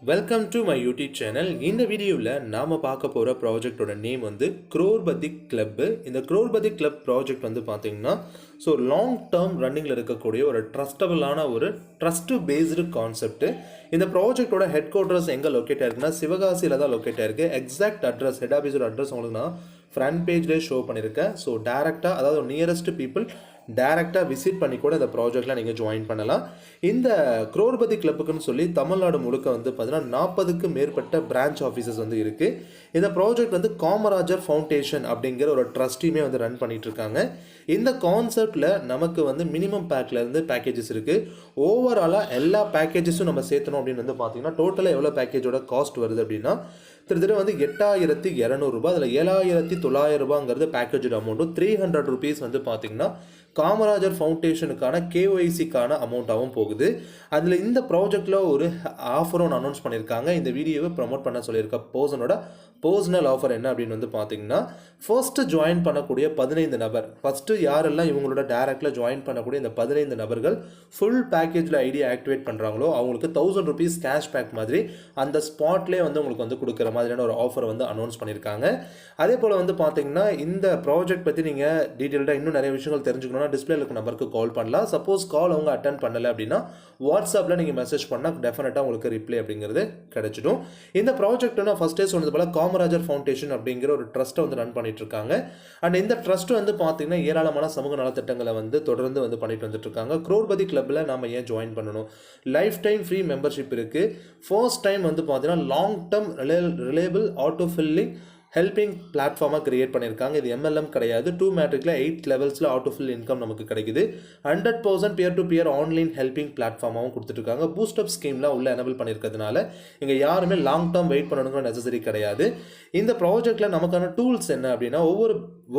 Welcome to my YouTube channel. இந்த வீடியோவில் நாம் பார்க்க போகிற ப்ராஜெக்டோட நேம் வந்து க்ரோர்பதி கிளப்பு. இந்த க்ரோர்பதி கிளப் ப்ராஜெக்ட் வந்து பார்த்திங்கன்னா லாங் டேர்ம் ரன்னிங்கில் இருக்கக்கூடிய ஒரு ட்ரஸ்டபுளான ஒரு ட்ரஸ்ட் பேஸ்டு கான்செப்ட். இந்த ப்ராஜெக்டோட ஹெட் குவார்ட்டர்ஸ் எங்கே லொக்கேட் ஆயிருக்குன்னா சிவகாசியில் தான் லொக்கேட் ஆயிருக்கு. எக்ஸாக்ட் அட்ரஸ், ஹெட் ஆஃபீஸோட அட்ரஸ் உங்களுக்கு நான் ஃப்ரண்ட் பேஜ்லேயே ஷோ பண்ணியிருக்கேன். டேரெக்டாக, அதாவது நியரஸ்ட் பீப்புள் டேரெக்டாக விசிட் பண்ணி கூட இந்த ப்ராஜெக்டில் நீங்கள் ஜாயின் பண்ணலாம். இந்த க்ரோர்பதி கிளப்புக்குன்னு சொல்லி தமிழ்நாடு முழுக்க வந்து பார்த்தீங்கன்னா 40க்கும் மேற்பட்ட பிரான்ச் ஆஃபீஸஸ் வந்து இருக்குது. இந்த ப்ராஜெக்ட் வந்து காமராஜர் ஃபவுண்டேஷன் அப்படிங்கிற ஒரு ட்ரஸ்டியுமே வந்து ரன் பண்ணிட்டு இருக்காங்க. இந்த கான்செப்டில் நமக்கு வந்து மினிமம் பேக்லேருந்து பேக்கேஜஸ் இருக்குது. ஓவராலாக எல்லா பேக்கேஜஸும் நம்ம சேர்த்தணும் அப்படின்னு வந்து பார்த்தீங்கன்னா டோட்டலாக எவ்வளோ பேக்கேஜோட காஸ்ட் வருது அப்படின்னா கிட்டத்தட்ட வந்து 8,200 ரூபாய். அதில் 7,900 ரூபாங்கிறது பேக்கேஜோட அமௌண்ட்டும், 300 ருபீஸ் வந்து பார்த்தீங்கன்னா காமராஜர் ஃபவுண்டேஷனுக்கான கேஒய்சிக்கான அமௌண்ட்டாகவும் போகுது. அதில் இந்த ப்ராஜெக்டில் ஒரு ஆஃபர் ஒன்று அனௌன்ஸ் பண்ணியிருக்காங்க. இந்த வீடியோவை ப்ரமோட் பண்ண சொல்லியிருக்க பர்சனோட பர்சனல் ஆஃபர் என்ன அப்படின்னு வந்து பார்த்தீங்கன்னா, ஃபர்ஸ்ட்டு ஜாயின் பண்ணக்கூடிய 15 நபர், ஃபஸ்ட்டு யாரெல்லாம் இவங்களோட டேரக்டில் ஜாயின் பண்ணக்கூடிய இந்த 15 நபர்கள் ஃபுல் பேக்கேஜில் ஐடியா ஆக்டிவேட் பண்ணுறாங்களோ அவங்களுக்கு 1000 ருபீஸ் கேஷ் பேக் மாதிரி அந்த ஸ்பாட்லேயே வந்து உங்களுக்கு வந்து கொடுக்குற மாதிரியான ஒரு ஆஃபர் வந்து அனௌன்ஸ் பண்ணியிருக்காங்க. அதே போல் வந்து பார்த்தீங்கன்னா இந்த ப்ராஜெக்ட் பற்றி நீங்கள் டீட்டெயில்டாக இன்னும் நிறைய விஷயங்கள் தெரிஞ்சுக்கணும்னா டிஸ்பிளேல இருக்க நம்பருக்கு கால் பண்ணலாம். சப்போஸ் கால் அவங்க அட்டன் பண்ணலை அப்படின்னா வாட்ஸ்அப்பில் நீங்கள் மெசேஜ் பண்ணால் டெஃபினட்டாக உங்களுக்கு ரிப்ளை அப்படிங்கிறது கிடைச்சிடும். இந்த ப்ராஜெக்ட் நான் ஃபஸ்ட்டே சொன்னது போல் காமராஜர் ஃபவுண்டேஷன் அப்படிங்கிற ஒரு ட்ரஸ்ட்டை வந்து ரன் பண்ணிட்டு இருக்காங்க. அண்ட் இந்த ட்ரஸ்ட் வந்து பார்த்தீங்கன்னா ஏராளமான சமூக நலத்திட்டங்களை வந்து தொடர்ந்து வந்து பண்ணிட்டு வந்துட்டு இருக்காங்க. க்ரோர்பதி கிளப்பில் நாம ஏன் ஜாயின் பண்ணணும்? லைஃப் டைம் ஃப்ரீ மெம்பர்ஷிப் இருக்குது. ஃபர்ஸ்ட் டைம் வந்து பார்த்தீங்கன்னா long term reliable auto filling helping பிளாட்ஃபார்மாக கிரியேட் பண்ணியிருக்காங்க. இது MLM கிடையாது. 2 மேட்ரிக்கில் 8 லெவல்ஸில் ஆட்டோ ஃபில் இன்கம் நமக்கு கிடைக்குது. 100% peer to peer online helping பிளாட்ஃபார்மாகவும் கொடுத்துட்ருக்காங்க. பூஸ்டப் ஸ்கீம்லாம் உள்ள எனபிள் பண்ணியிருக்கிறதுனால இங்கே யாருமே லாங் டேர்ம் வெயிட் பண்ணணுங்கிற நெசசரி கிடையாது. இந்த ப்ராஜெக்டில் நமக்கான டூல்ஸ் என்ன அப்படின்னா,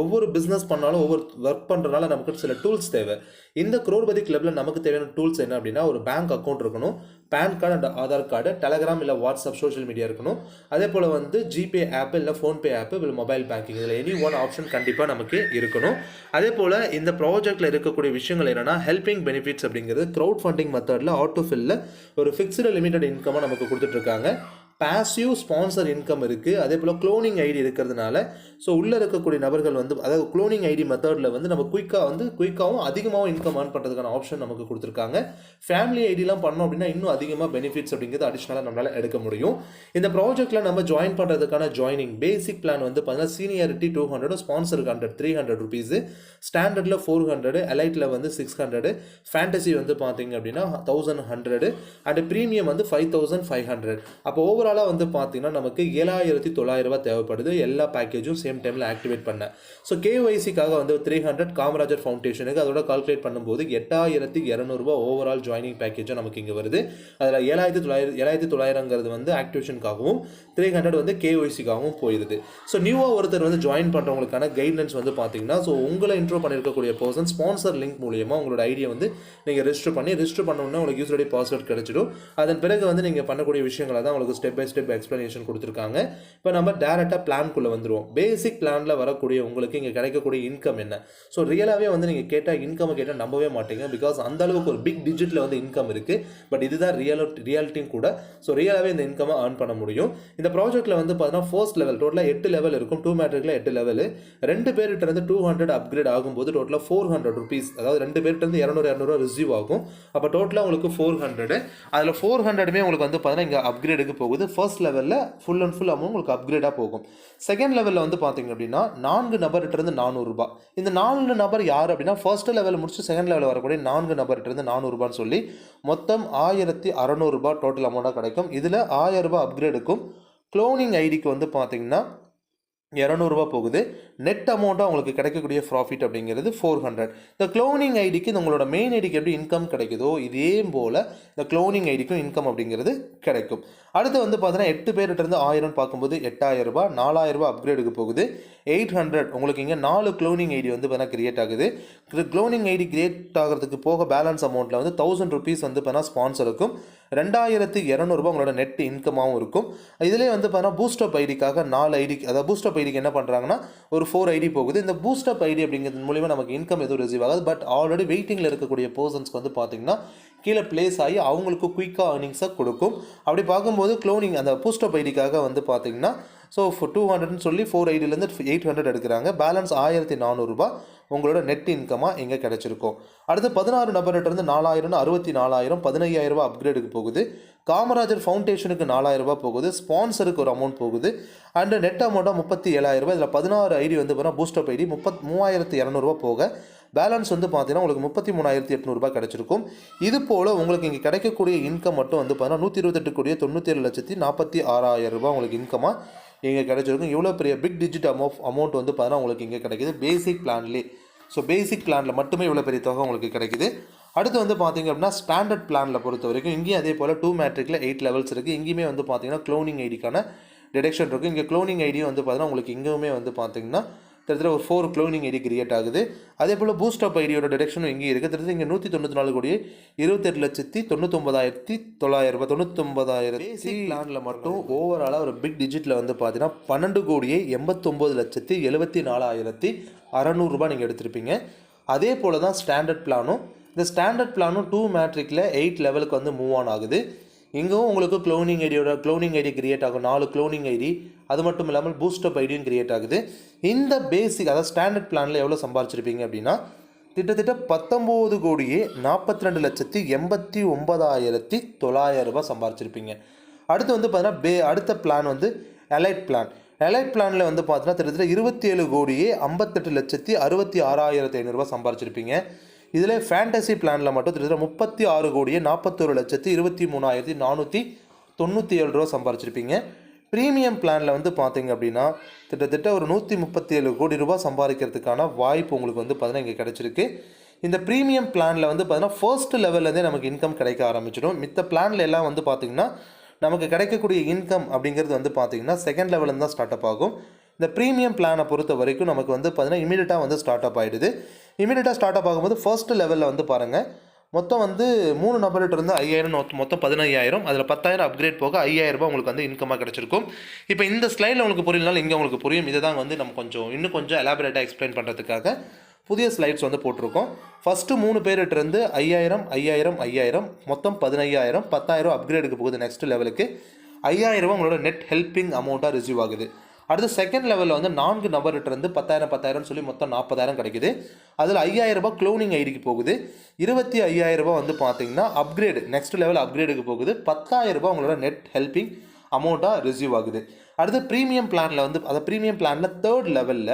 ஒவ்வொரு பிஸ்னஸ் பண்ணாலும் ஒவ்வொரு ஒர்க் பண்ணுறதுனால நமக்கு சில டூல்ஸ் தேவை. இந்த க்ரோர்பதி கிளப்பில் நமக்கு தேவையான டூல்ஸ் என்ன அப்படின்னா, ஒரு பேங்க் அக்கௌண்ட் இருக்கணும், pan card and Aadhaar card, Telegram இல்லை வாட்ஸ்அப் சோஷியல் மீடியா இருக்கணும். அதே போல் வந்து ஜிபே ஆப் இல்லை ஃபோன்பே ஆப் இல்லை மொபைல் பேங்கிங், இதில் எனி ஒன் ஆப்ஷன் கண்டிப்பாக நமக்கு இருக்கணும். அதே போல் இந்த ப்ராஜெக்டில் இருக்கக்கூடிய விஷயங்கள் என்னென்னா, ஹெல்பிங் பெனிஃபிட்ஸ் அப்படிங்கிறது க்ரௌட் ஃபண்டிங் மெத்தடில் ஆட்டோ ஃபில்ல ஒரு ஃபிக்ஸ்டு லிமிடெட் இன்கமாக நமக்கு கொடுத்துட்ருக்காங்க. பாசிவ் ஸ்பான்சர் இன்கம் இருக்குது. அதே போல் க்ளோனிங் ஐடி இருக்கிறதுனால உள்ளே இருக்கக்கூடிய நபர்கள் வந்து, அதாவது க்ளோனிங் ஐடி மெத்தடில் வந்து நம்ம குயிக்காகவும் அதிகமாகவும் இன்கம் ஏர்ன் பண்ணுறதுக்கான ஆப்ஷன் நமக்கு கொடுத்துருக்காங்க. ஃபேமிலி ஐடிலாம் பண்ணோம் அப்படின்னா இன்னும் அதிகமாக பெனிஃபிட்ஸ் அப்படிங்கிறது அடிஷ்னலாக நம்மளால் எடுக்க முடியும். இந்த ப்ராஜெக்ட்டில் நம்ம ஜாயின் பண்ணுறதுக்கான ஜாயினிங் பேசிக் பிளான் வந்து பார்த்தீங்கன்னா சீனியாரிட்டி 200, ஸ்பான்சருக்கு 100, 300 ருபீஸு, ஸ்டாண்டர்டில் 400, எலைட்டில் வந்து 600, ஃபேண்டசி வந்து பார்த்தீங்க அப்படின்னா 1100 அண்ட் ப்ரீமியம் வந்து 5500. அப்போ ஓவரால் வந்து பார்த்தீங்கன்னா நமக்கு 7,900 ரூபாய் தேவைப்படுது எல்லா பேக்கேஜும் சேம் டைமில் ஆக்டிவேட் பண்ண. கேஒய்சிக்காக வந்து 300 காமராஜர் ஃபவுண்டேஷனுக்கு அதோட கால்குலேட் பண்ணும்போது 8,200 ரூபாய் ஓவரால் ஜாயினிங் பேக்கேஜும் நமக்கு இங்கே வருது. அதில் 7,900 வந்து ஆக்டிவேஷனுக்காகவும் 300 வந்து கேஒய்சிக்காகவும் போயிடுது. நியூவாக ஒருத்தர் வந்து ஜாயின் பண்ணுறவங்களுக்கான கைட்லைன்ஸ் வந்து பார்த்தீங்கன்னா, உங்களை இன்ட்ரோ பண்ணியிருக்கக்கூடிய பர்சன் ஸ்பான்சர் லிங்க் மூலியமாக உங்களோட ஐடியா வந்து நீங்கள் ரிஜிஸ்டர் பண்ணணும்னா உங்களுக்கு யூசர் ஐடி பாஸ்வேர்ட் கிடைச்சிடும். அதன் பிறகு வந்து நீங்கள் பண்ணக்கூடிய விஷயங்களை தான் உங்களுக்கு ஸ்டெப் பை ஸ்டெப் எக்ஸ்பிளனேஷன் கொடுத்துருக்காங்க. இப்போ நம்ம டேரெக்டாக பிளான்குள்ளே வந்துடுவோம். பேசிக் பிளானில் வரக்கூடிய உங்களுக்கு இங்கே கிடைக்கக்கூடிய இன்கம் என்ன? ரியலாகவே வந்து நீங்கள் கேட்டால் இன்கம் கேட்டால் நம்பவே மாட்டீங்க. பிகாஸ் அந்த அளவுக்கு ஒரு பிக் டிஜிட்டில் வந்து இன்கம் இருக்குது. பட் இதுதான் ரியாலிட்டியும் கூட. ரியலாகவே இந்த இன்கமை ஏர்ன் பண்ண முடியும். இந்த ப்ராஜெக்ட்டில் வந்து பார்த்தீங்கன்னா ஃபர்ஸ்ட் லெவல் டோட்டலாக 8 லெவல் இருக்கும். 2 மேட்ரிக்கில் 8 லெவல். 2 பேர்கிட்ட இருந்து 200 அப்கிரேட் ஆகும்போது டோட்டலாக 400 ருபீஸ், அதாவது 2 பேர்கிட்ட இருந்து 200 ரிசீவ் ஆகும். அப்போ டோட்டலாக உங்களுக்கு 400. அதில் 400மே உங்களுக்கு வந்து பார்த்தீங்கன்னா இங்கே அப்கிரேடுக்கு போகுது. ஃபர்ஸ்ட் லெவலில் ஃபுல் அண்ட் ஃபுல் அமௌண்ட் உங்களுக்கு அப்கிரேடாக போகும். செகண்ட் லெவலில் வந்து பார்த்தீங்க அப்படின்னா 4 நபர்கிட்ட இருந்து 400 ரூபாய். இந்த 4 நபர் யார் அப்படின்னா, ஃபர்ஸ்ட் லெவலில் முடிச்சு செகண்ட் லெவலில் வரக்கூடிய 4 நபர்கிட்ட இருந்து 400 ரூபான்னு சொல்லி மொத்தம் 1,600 ரூபாய் டோட்டல் அமௌண்ட்டாக கிடைக்கும். இதில் 1000 ரூபாய் அப்கிரேடுக்கும் க்ளோனிங் ஐடிக்கு வந்து பார்த்தீங்கன்னா 200 ரூபாய் போகுது. நெட் அமௌண்ட்டாக உங்களுக்கு கிடைக்கக்கூடிய ப்ராஃபிட் அப்படிங்கிறது 400. இந்த க்ளோனிங் ஐடிக்கு உங்களோட மெயின் ஐடிக்கு எப்படி இன்கம் கிடைக்குதோ இதே போல் இந்த க்ளோனிங் ஐடிக்கும் இன்கம் அப்படிங்கிறது கிடைக்கும். அடுத்து வந்து பார்த்தீங்கன்னா 8 பேர்கிட்ட இருந்து 1000 பார்க்கும்போது 8,000 ரூபாய், 4,000 ரூபாய் அப்கிரேடுக்கு போகுது. 800 உங்களுக்கு இங்கே 4 க்ளோனிங் ஐடி வந்து பார்த்தீங்கன்னா கிரியேட் ஆகுது. க்ளோனிங் ஐடி கிரியேட் ஆகிறதுக்கு போக பேலன்ஸ் அமௌண்ட்டில் வந்து 1000 ருபீஸ் வந்து பார்த்தீங்கன்னா ஸ்பான்சருக்கும் 2200 ரூபாய் உங்களோட நெட் இன்கமாகவும் இருக்கும். இதிலே வந்து பார்த்தீங்கன்னா பூஸ்டப் ஐடிக்காக 4 ஐடி, அதாவது பூஸ்டப் ஐடிக்கு என்ன பண்ணுறாங்கன்னா ஒரு 4 ஐடி போகுது. இந்த பூஸ்டப் ஐடி அப்படிங்கிறது மூலிமா நமக்கு இன்கம் எதுவும் ரிசீவ் ஆகாது. பட் ஆல்ரெடி வெயிட்டிங்கில் இருக்கக்கூடிய பர்சன்ஸ்க்கு வந்து பார்த்தீங்கன்னா கீழே பிளேஸ் ஆகி அவங்களுக்கு குயிக்காக ஏர்னிங்ஸை கொடுக்கும். அப்படி பார்க்கும்போது க்ளோனிங் அந்த பூஸ்டப் ஐடிக்காக வந்து பார்த்தீங்கன்னா ஸோ 200ன்னு சொல்லி 4 ஐடியிலேருந்து 800 எடுக்கிறாங்க. பேலன்ஸ் 1400 ரூபாய் உங்களோட நெட் இன்கமாக எங்கே கிடச்சிருக்கும். அடுத்து 16 நபர்கிட்டருந்து 4000, 64,000, 15,000 ரூபாய் அப்கிரேடுக்கு போகுது. காமராஜர் ஃபவுண்டேஷனுக்கு 4000 ரூபாய் போகுது. ஸ்பான்சருக்கு ஒரு அமௌண்ட் போகுது. அண்டு நெட் அமௌண்ட்டாக 37,000 ரூபாய். இதில் 16 ஐடி வந்து பார்த்தீங்கன்னா பூஸ்டப் ஐடி 32,200 ரூபாய் போக பேலன்ஸ் வந்து பார்த்தீங்கன்னா உங்களுக்கு 33,800 ரூபாய் கிடச்சிருக்கும். இது போல் உங்களுக்கு இங்கே கிடைக்கக்கூடிய இன்கம் மட்டும் வந்து பார்த்தீங்கன்னா 128,47,46,000 ரூபாய் உங்களுக்கு இன்கமாக இங்கே கிடச்சிருக்கும். இவ்வளோ பெரிய பிக் டிஜிட் அமௌண்ட் வந்து பார்த்தீங்கன்னா உங்களுக்கு இங்கே கிடைக்கிது பேசிக் பிளான்லேயே. ஸோ பேசிக் பிளானில் மட்டுமே இவ்வளோ பெரிய தொகை உங்களுக்கு கிடைக்குது. அடுத்து வந்து பார்த்திங்க அப்படின்னா ஸ்டாண்டர்ட் பிளானில் பொறுத்த வரைக்கும் இங்கேயும் அதே போல் 2 மேட்ரிக்கில் 8 லெவல்ஸ் இருக்குது. இங்கேயுமே வந்து பார்த்திங்கன்னா க்ளோனிங் ஐடிக்கான டிடெக்ஷன் இருக்குது. இங்கே க்ளோனிங் ஐடியும் வந்து பார்த்தீங்கன்னா உங்களுக்கு இங்கேயுமே வந்து பார்த்திங்கன்னா கிட்டத்தட்ட ஒரு 4 க்ளோனிங் ஐடி கிரியேட் ஆகுது. அதே போல் பூஸ்டப் ஐடியோட டிடெக்ஷனும் இங்கே இருக்குது. கிட்டத்தட்ட இங்கே 194 கோடி 28,99,900 ரூபாய் 99,000 பேசிக் பிளானில் மட்டும் ஓவராலாக ஒரு பிக் டிஜிட்டில் வந்து பார்த்தீங்கன்னா 12 கோடியே 89,74,600 ரூபாய் நீங்கள் எடுத்திருப்பீங்க. அதே போல் தான் ஸ்டாண்டர்ட் பிளானும். இந்த ஸ்டாண்டர்ட் பிளானும் 2 மேட்ரிக்கில் 8 லெவலுக்கு வந்து மூவ் ஆன் ஆகுது. இங்கும் உங்களுக்கு க்ளோனிங் ஐடி கிரியேட் ஆகும். 4 க்ளோனிங் ஐடி, அது மட்டும் இல்லாமல் பூஸ்டப் ஐடியும் கிரியேட் ஆகுது. இந்த பேசிக் அதாவது ஸ்டாண்டர்ட் பிளானில் எவ்வளோ சம்பாரிச்சிருப்பீங்க அப்படின்னா கிட்டத்தட்ட 19 கோடியே 42,89,900 ரூபாய் சம்பாரிச்சிருப்பீங்க. அடுத்து வந்து பார்த்தீங்கன்னா அடுத்த பிளான் வந்து எலைட் பிளான். எலைட் பிளானில் வந்து பார்த்தீங்கன்னா கிட்டத்தட்ட 27 கோடியே 58,66,500 ரூபாய் சம்பாரிச்சிருப்பீங்க. இதில் ஃபேண்டசி பிளானில் மட்டும் கிட்டத்தட்ட 36 கோடியே 41,23,497 ரூபா சம்பாரிச்சிருப்பீங்க. ப்ரீமியம் பிளானில் வந்து பார்த்தீங்க அப்படின்னா கிட்டத்தட்ட ஒரு 137 கோடி ரூபாய் சம்பாதிக்கிறதுக்கான வாய்ப்பு உங்களுக்கு வந்து பார்த்தீங்கன்னா இங்கே கிடச்சிருக்கு. இந்த ப்ரீமியம் பிளானில் வந்து பார்த்தீங்கன்னா ஃபர்ஸ்ட் லெவல்லேருந்தே நமக்கு இன்கம் கிடைக்க ஆரம்பிச்சிடும். மித்த பிளானில் எல்லாம் வந்து பார்த்திங்கன்னா நமக்கு கிடைக்கக்கூடிய இன்கம் அப்படிங்கிறது வந்து பார்த்திங்கன்னா செகண்ட் லெவலில் தான் ஸ்டார்ட் அப் ஆகும். இந்த ப்ரீமியம் பிளானை பொறுத்த வரைக்கும் நமக்கு வந்து பார்த்தீங்கன்னா இமீடியட்டாக வந்து ஸ்டார்ட் அப் ஆகிடுது. இமீடியட்டாக ஸ்டார்ட் அப் ஆகும்போது ஃபர்ஸ்ட் லெவலில் வந்து பாருங்கள் மொத்தம் வந்து 3 நபர்கிட்ட இருந்து 5,000 மொத்தம் 15,000. அதில் 10,000 அப்கிரேட் போக 5,000 ரூபாய் உங்களுக்கு வந்து இன்கமாக கிடச்சிருக்கும். இப்போ இந்த ஸ்லைடில் உங்களுக்கு புரியலனாலும் இங்கே உங்களுக்கு புரியும். இதை தான் வந்து நம்ம இன்னும் கொஞ்சம் எலாபரேட்டாக எக்ஸ்பிளைன் பண்ணுறதுக்காக புதிய ஸ்லைட்ஸ் வந்து போட்டிருக்கோம். ஃபஸ்ட்டு 3 பேர்கிட்ட இருந்து 5,000 5,000 5,000 மொத்தம் 15,000 10,000 அப்கிரேடுக்கு போகுது. நெக்ஸ்ட் லெவலுக்கு 5,000 ரூபாய் உங்களோட நெட் ஹெல்பிங் அமௌண்ட்டாக ரிசீவ் ஆகுது. அடுத்து செகண்ட் லெவலில் வந்து 4 நபர்கிட்ட இருந்து 10,000 10,000 சொல்லி மொத்தம் 40,000 கிடைக்குது. அதில் 5,000 ரூபாய் க்ளோனிங் ஐடிக்கு போகுது. 25,000 ரூபாய் வந்து பார்த்தீங்கன்னா அப்கிரேடு நெக்ஸ்ட் லெவல் அப்கிரேடுக்கு போகுது. 10,000 ரூபாய் உங்களோட நெட் ஹெல்பிங் அமௌண்ட்டாக ரிசீவ் ஆகுது. அடுத்து ப்ரீமியம் பிளானில் வந்து அந்த ப்ரீமியம் பிளானில் தேர்ட் லெவலில்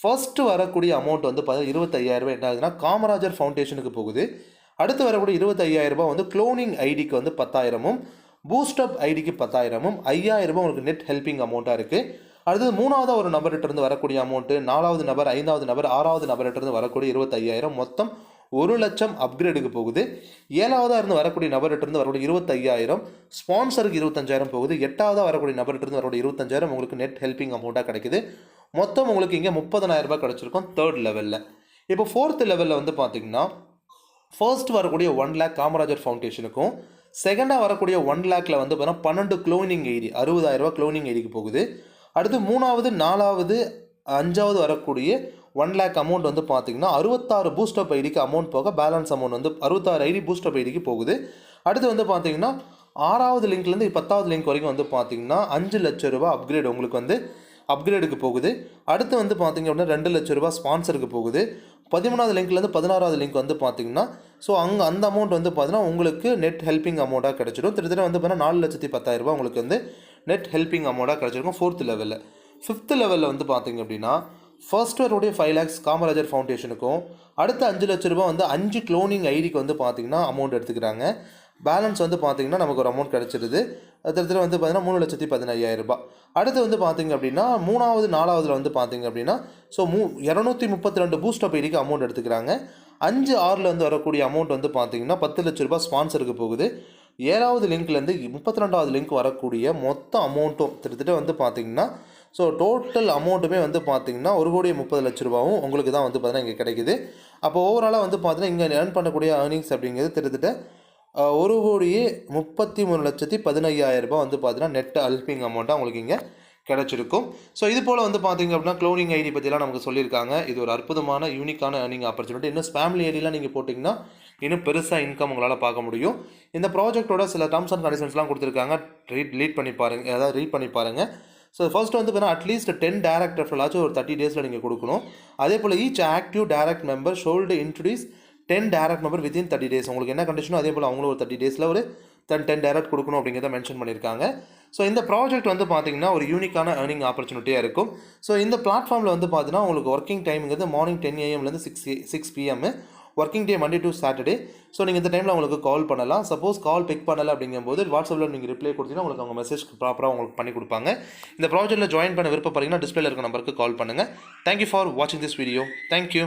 ஃபர்ஸ்ட் வரக்கூடிய அமௌண்ட் வந்து பார்த்தீங்கன்னா 25,000 ரூபாய் என்ன ஆகுதுன்னா காமராஜர் ஃபவுண்டேஷனுக்கு போகுது. அடுத்து வரக்கூடிய 25,000 ரூபாய் வந்து க்ளோனிங் ஐடிக்கு வந்து 10,000ம் பூஸ்டப் ஐடிக்கு 10,000ம் 5,000 ரூபாய் உங்களுக்கு நெட் ஹெல்பிங் அமௌண்ட்டாக இருக்குது. அடுத்தது 3வது ஒரு நபர்கிட்ட இருந்து வரக்கூடிய அமௌண்ட்டு, 4வது நபர் 5வது நபர் 6வது நபர்கிட்ட இருந்து வரக்கூடிய 25,000 மொத்தம் 1,00,000 அப்கிரேடுக்கு போகுது. 7வதாக இருந்து வரக்கூடிய நபர்கிட்ட இருந்து வரக்கூடிய 25,000 ஸ்பான்சருக்கு 25,000 போகுது. 8வதாக வரக்கூடிய நபர்கிட்ட இருந்து வரக்கூடிய 25,000 உங்களுக்கு நெட் ஹெல்பிங் அமௌண்ட்டாக கிடைக்குது. மொத்தம் உங்களுக்கு இங்கே 30,000 ரூபாய் கிடச்சிருக்கும் தேர்ட் லெவலில். இப்போ ஃபோர்த் லெவலில் வந்து பார்த்தீங்கன்னா ஃபர்ஸ்ட் வரக்கூடிய 1 லேக் காமராஜர் ஃபவுண்டேஷனுக்கும் செகண்டாக வரக்கூடிய 1 லேக்கில் வந்து பார்த்தீங்கன்னா 12 க்ளோனிங் ஐடி 60,000 ரூபாய் க்ளோனிங் ஐடிக்கு போகுது. அடுத்து 3வது 4வது 5வது வரக்கூடிய 1 லேக் அமௌண்ட் வந்து பார்த்தீங்கன்னா 66 பூஸ்டப் ஐடிக்கு அமௌண்ட் போக பேலன்ஸ் அமௌண்ட் வந்து 66 ஐடி பூஸ்டப் ஐடிக்கு போகுது. அடுத்து வந்து பார்த்தீங்கன்னா 6வது லிங்க்லேருந்து 10வது லிங்க் வரைக்கும் வந்து பார்த்தீங்கன்னா 5,00,000 ரூபாய் அப்கிரேட் உங்களுக்கு வந்து அப்கிரேடுக்கு போகுது. அடுத்து வந்து பார்த்தீங்க அப்படின்னா 2,00,000 ரூபாய் ஸ்பான்சருக்கு போகுது. 13வது லிங்க்லேருந்து 16வது லிங்க் வந்து பார்த்தீங்கன்னா ஸோ அந்த அமௌண்ட் வந்து பார்த்தீங்கன்னா உங்களுக்கு நெட் ஹெல்பிங் அமௌண்ட்டாக கிடச்சிடும். கிட்டத்தட்ட வந்து பார்த்தீங்கன்னா 4,10,000 ரூபாய் உங்களுக்கு வந்து நெட் ஹெல்பிங் அமௌண்ட்டாக கிடச்சிருக்கும் ஃபோர்த் லெவலில். ஃபிஃப்த் லெவலில் வந்து பார்த்தீங்க அப்படின்னா ஃபர்ஸ்ட் வரக்கூடிய 5 லேக்ஸ் காமராஜர் ஃபவுண்டேஷனுக்கும் அடுத்த 5,00,000 ரூபாய் வந்து 5 க்ளோனிங் ஐடிக்கு வந்து பார்த்தீங்கன்னா அமௌண்ட் எடுத்துக்கிறாங்க. பேலன்ஸ் வந்து பார்த்தீங்கன்னா நமக்கு ஒரு அமௌண்ட் கிடச்சிருது. அதில் வந்து பார்த்தீங்கன்னா 3,15,000 ரூபாய். அடுத்து வந்து பார்த்தீங்க அப்படின்னா 3வது 4வதுல வந்து பார்த்தீங்க அப்படின்னா ஸோ 232 பூஸ்டப் ஐடிக்கு அமௌண்ட் எடுத்துக்கிறாங்க. 5 6ல் வந்து வரக்கூடிய அமௌண்ட் வந்து பார்த்தீங்கன்னா 10,00,000 ரூபாய் ஸ்பான்சருக்கு போகுது. 7வது லிங்க்லேருந்து 32வது லிங்க் வரக்கூடிய மொத்த அமௌண்ட்டும் கிட்டத்தட்ட வந்து பார்த்தீங்கன்னா ஸோ டோட்டல் அமௌண்ட்டுமே வந்து பார்த்தீங்கன்னா 1,30,00,000 ரூபாவும் உங்களுக்கு தான் வந்து பார்த்தீங்கன்னா இங்கே கிடைக்குது. அப்போ ஓவராலாக வந்து பார்த்தீங்கன்னா இங்கே ஏர்ன் பண்ணக்கூடிய ஏர்னிங்ஸ் அப்படிங்கிறது கிட்டத்தட்ட ₹1,33,15,000 வந்து பார்த்தீங்கன்னா நெட் ஹெல்பிங் அமௌண்ட்டாக உங்களுக்கு இங்கே கிடச்சிருக்கும். ஸோ இது போல் வந்து பார்த்தீங்க அப்படின்னா க்ளோனிங் ஐடி பற்றிலாம் நமக்கு சொல்லியிருக்காங்க. இது ஒரு அற்புதமான யூனிக்கான ஏர்னிங் ஆப்பர்ச்சுனிட்டி. இன்னும் ஃபேமிலி ஐடிலாம் நீங்கள் போட்டிங்கன்னா இன்னும் பெருசாக இன்கம் உங்களால் பார்க்க முடியும். இந்த ப்ராஜெக்ட்டோட சில டர்ம்ஸ் அண்ட் கண்டிஷன்ஸ்லாம் கொடுத்துருக்காங்க. ரீட் பண்ணி பாருங்கள். ஸோ ஃபர்ஸ்ட் வந்து பார்த்தீங்கன்னா அட்லீஸ்ட் 10 டைரக்ட் ரெஃபரலாச்சும் ஒரு 30 டேஸில் நீங்கள் கொடுக்கணும். அதே போல் each active direct member should introduce 10 direct member within 30 days. உங்களுக்கு என்ன கண்டிஷனோ அதே போல் அவங்களும் ஒரு 30 டேஸில் ஒரு 10 டைரக்ட் கொடுக்கணும் அப்படிங்கிறத மென்ஷன் பண்ணியிருக்காங்க. ஸோ இந்த ப்ராஜெக்ட் வந்து பார்த்தீங்கன்னா ஒரு யூனிக்கான ஏர்னிங் ஆப்பர்ச்சுனிட்டியாக இருக்கும். ஸோ இந்த பிளாட்ஃபார்மில் வந்து பார்த்தீங்கன்னா உங்களுக்கு ஒர்க்கிங் டைமுங்கிறது morning 10 AM to 6 PM, working day Monday to Saturday. So நீங்கள் இந்த டைமில் உங்களுக்கு கால் பண்ணலாம். சப்போஸ் கால் பிக் பண்ணலை அப்படிங்கும்போது வாட்ஸ்அப்பில் நீங்கள் ரிப்ளை கொடுத்தீங்கன்னா உங்களுக்கு அவங்க மெசேஜ் ப்ராப்பராக உங்களுக்கு பண்ணி கொடுப்பாங்க. இந்த ப்ராஜெக்ட்டில் ஜாயின் பண்ண விருப்பப்படுறீங்கன்னா டிஸ்பிளேல இருக்க நம்பருக்கு கால் பண்ணுங்கள். தேங்க்யூ ஃபார் வாட்சிங் திஸ் வீடியோ. தேங்க்யூ.